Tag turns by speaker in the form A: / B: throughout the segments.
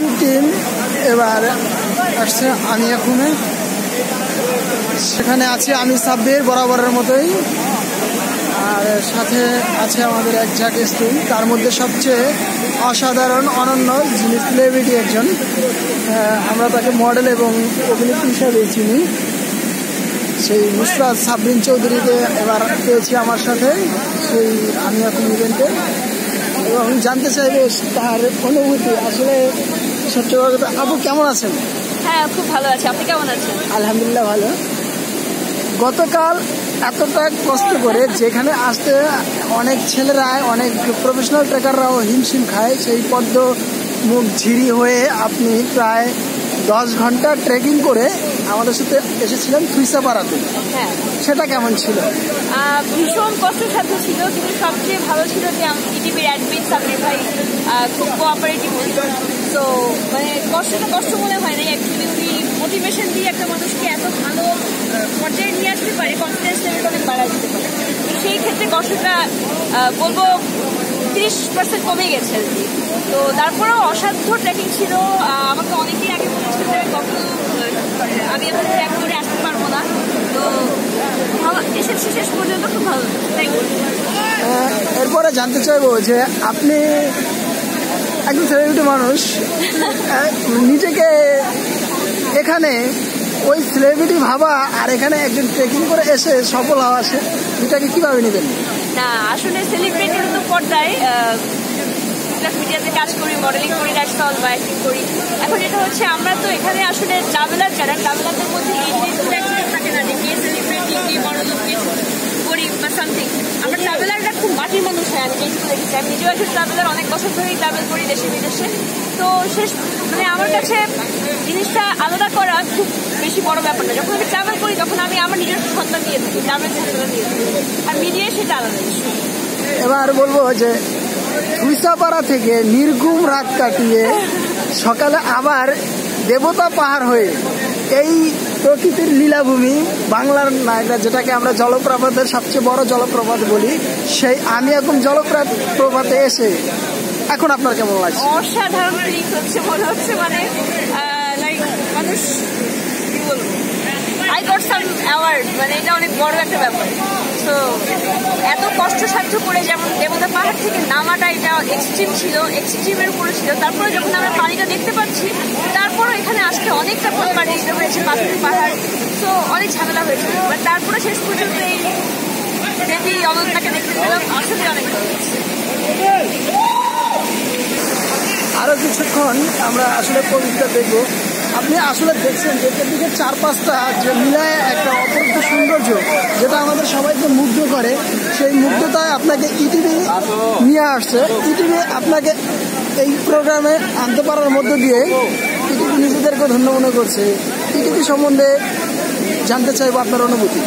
A: TV team এবার আসছে আমি এখন সেখানে আছি আমি সাব্বির বরাবরের মতোই, আর সাথে আছে আমাদের এক ঝাঁক স্টুডেন্ট, তার মধ্যে সবচেয়ে অসাধারণ অনন্য যিনি সেলিব্রিটি একজন, আমরা তাকে মডেল এবং অভিনেত্রী হিসাবে চিনি, সেই নুসরাত সাবরিন চৌধুরীকে এবার পেয়েছি আমার সাথে সেই আমি এখন ইভেন্টে, এবং জানতে চাইবো তার অনুভূতি। আসলে সত্যি কথা, আপু কেমন আছেন?
B: হ্যাঁ, খুব ভালো আছি। আপনি কেমন আছেন?
A: আলহামদুলিল্লাহ ভালো। গতকাল এতটা কষ্ট করে যেখানে আসতে অনেক ছেলেরা, অনেক প্রফেশনাল ট্রেকাররাও হিমশিম খায়, সেই পদ্ম মুখ ঝিরি হয়ে আপনি প্রায় 10 ঘন্টা ট্রেকিং করে আমাদের সাথে এসেছিলেন থুইসাপাড়াতে।
B: হ্যাঁ,
A: সেটা কেমন ছিল?
B: ভীষণ কষ্টসাধ্য ছিল, কিন্তু সবচেয়ে ভালো ছিল যে ইটিভির অ্যাডমিন সাব্বির ভাই খুব কোঅপারেটিভ ছিল। তো মানে কষ্টটা কষ্ট মনে হয় না, অ্যাকচুয়ালি উনি মোটিভেশন দিয়ে একটা মানুষকে এত ভালো পর্যায়ে নিয়ে আসতে পারে, কনফিডেন্স লেভেল অনেক বাড়ায় দিতে পারে। তো সেই ক্ষেত্রে কষ্টটা বলবো 30% কমে গেছে আর কি। তো তারপরেও অসাধ্য ট্রেকিং ছিল। আমাকে অনেকেই আগে বলেছিল যে কখনো আমি এখন ট্র্যাক করে আসতে পারবো না, তো এসেছি শেষ পর্যন্ত, খুব ভালো।
A: এরপরে জানতে চাইবো যে আপনি একজন সেলিব্রিটি মানুষ, নিজেকে এখানে ওই সেলিব্রিটি ভাবা আর এখানে একজন ট্রেকিং করে এসে সফল হওয়া, এটাকে কিভাবে নেবেন?
B: না, আসলে সেলিব্রিটির তো পর্দায় মিডিয়াতে কাজ করি, মডেলিং করি, লাইফস্টাইল বা অ্যাক্টিং করি। এখন এটা হচ্ছে আমরা তো এখানে আসলে ট্রাভেলার, যারা ট্রাভেলারদের মধ্যে এই জিনিসগুলো অ্যাকচুয়ালি থাকে না যে কে সেলিব্রিটি, কে বড়লোক, কে গরিব বা সামথিং। আমরা ট্রাভেলাররা খুব মাটির মানুষ হয়, আমি যেটুকু দেখেছি। আমি নিজেও একজন ট্রাভেলার, অনেক বছর ধরেই ট্রাভেল করি দেশে বিদেশে। তো শেষ মানে আমার কাছে জিনিসটা আলাদা করা খুব বেশি বড় ব্যাপার না। যখন আমি ট্রাভেল করি তখন আমি আমার নিজের সন্তান নিয়ে থাকি, ট্রাভেল সন্তান নিয়ে থাকি, আর মিডিয়ায় সেটা আলাদা ইস্যু।
A: এবার বলবো যে থুইসাপাড়া থেকে নির্ঘুম রাত কাটিয়ে সকালে আবার দেবতা পাহাড় হয়ে এই প্রকৃতির লীলাভূমি বাংলার নায়িকা, যেটাকে আমরা জলপ্রপাতের সবচেয়ে বড় জলপ্রপাত বলি, সেই আমি এখন জলপ্রপাতে এসে এখন আপনার কেমন লাগছে?
B: অসাধারণ ফিলিংস হচ্ছে, মনে হচ্ছে মানে লাইক মানুষ কি বলবো, আই গট সাম অ্যাওয়ার্ড, মানে এটা অনেক বড় একটা ব্যাপার। তো এত কষ্টসাধ্য করে যেমন দেবতা পাহাড় থেকে নামাটা, এটা এক্সট্রিম ছিল, এক্সট্রিমের উপরে ছিল। তারপরে যখন আমরা পানিটা দেখতে পাচ্ছি, তারপরে এখানে আসতে অনেকটা পথ পাড়ি দিতে হয়েছে, পাথরের পাহাড়, তো অনেক ঝামেলা হয়েছে। বাট তারপরে শেষ পর্যন্ত এই দেবী অনন্তাকে দেখতে পেলাম, আসলে অনেক ভালো লাগছে।
A: আরো কিছুক্ষণ আমরা আসলে পবিত্র দেখবো। আপনি আসলে দেখছেন যে এদিকে 4-5টা যে মিলায় একটা অপরূপ সৌন্দর্য, যেটা আমাদের সবাইকে মুগ্ধ করে। সেই মুগ্ধতায় আপনাকে ইটিভি নিয়ে আসছে। ইটিভি আপনাকে এই প্রোগ্রামে আনতে পারার মধ্য দিয়ে ইটিভি নিজেদেরকে ধন্য মনে করছে। ইটিভি সম্বন্ধে জানতে চাইবো আপনার অনুভূতি।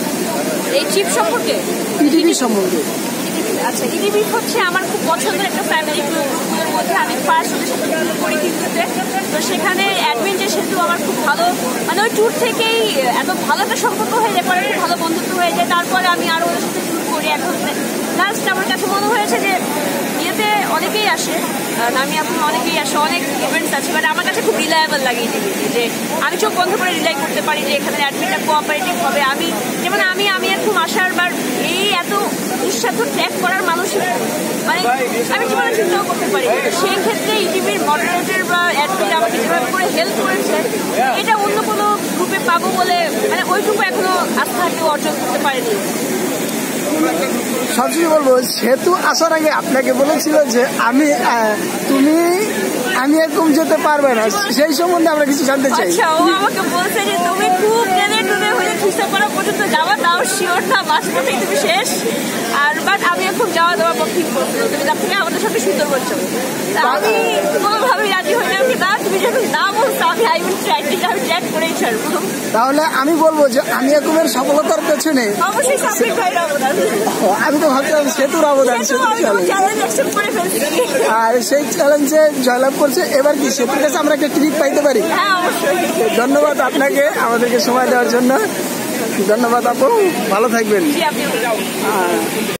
B: এই ট্রিপ সম্পর্কে,
A: ইটিভি সম্বন্ধে।
B: আচ্ছা, ইটিভি হচ্ছে আমার খুব পছন্দের একটা ফ্যামিলি ট্যুরের মধ্যে। আমি ফার্স্ট ওদের সাথে ট্যুর করি কিন্তু, তো সেখানে অ্যাডমিন যে সেতু আমার খুব ভালো, মানে ওই ট্যুর থেকেই এত ভালো একটা সম্পর্ক হয়ে যায়, পরে খুব ভালো বন্ধুত্ব হয়ে যায়। তারপরে আমি আরও ওদের সাথে ট্যুর করি। এখন লাস্ট আমার কাছে মনে হয়েছে যে ইয়েতে অনেকেই আসে, আমি এখন অনেকেই আসে, অনেক ইভেন্টস আছে, বাট আমার কাছে খুব রিলায়েবল লাগে ইটিভিতে, যে আমি চোখ বন্ধ করে রিলাই করতে পারি যে এখানে অ্যাডমিনটা কোঅপারেটিভ হবে। আমি যেমন আমি এখন আসার বার এই এত নিঃস্বার্থ ট্র্যাক করার মানুষ মানে আমি জীবনে চিন্তাও করতে পারি। সেই ক্ষেত্রে ইটিভির মডারেটর বা অ্যাডমিন আমাকে যেভাবে করে হেল্প করেছে, এটা অন্য কোনো গ্রুপে পাবো বলে মানে ওইটুকু এখনো আস্থা কেউ অর্জন করতে পারেনি।
A: সবচেয়ে বলবো, সেতু আসার আগে আপনাকে বলেছিল যে আমি এরকম যেতে পারবে না, সেই সম্বন্ধে আমরা কিছু জানতে চাই।
B: আচ্ছা, ও আমাকে বলছে যে তুমি খুব ট্রেনে হয়ে থুইসাপাড়া পর্যন্ত যাওয়া, তাও শিওর না বাসপথেই তুমি শেষ। আর বাট আমি এখন যাওয়া দেওয়ার পক্ষে করছিল, তুমি তার থেকে আমাদের সাথে সুন্দরবন যাবো। আমি কোনোভাবেই রাজি হয়ে যাবো না, তুমি যখন না বলছো আমি আমি ট্র্যাক করেই ছাড়বো।
A: তাহলে আমি বলবো যে আমি এরকমের সফলতার পেছনে
B: অবশ্যই সাব্বির ভাইয়ের অবদান।
A: আমি তো ভাবছিলাম সেতুর অবদান,
B: চ্যালেঞ্জ অ্যাকসেপ্ট করে ফেলছি,
A: আর সেই চ্যালেঞ্জে জয়লাভ করছে। এবার কি সেতুর কাছে আমরা একটা ট্রিট পাইতে পারি?
B: হ্যাঁ অবশ্যই।
A: ধন্যবাদ আপনাকে আমাদেরকে সময় দেওয়ার জন্য। ধন্যবাদ আপু, ভালো থাকবেন।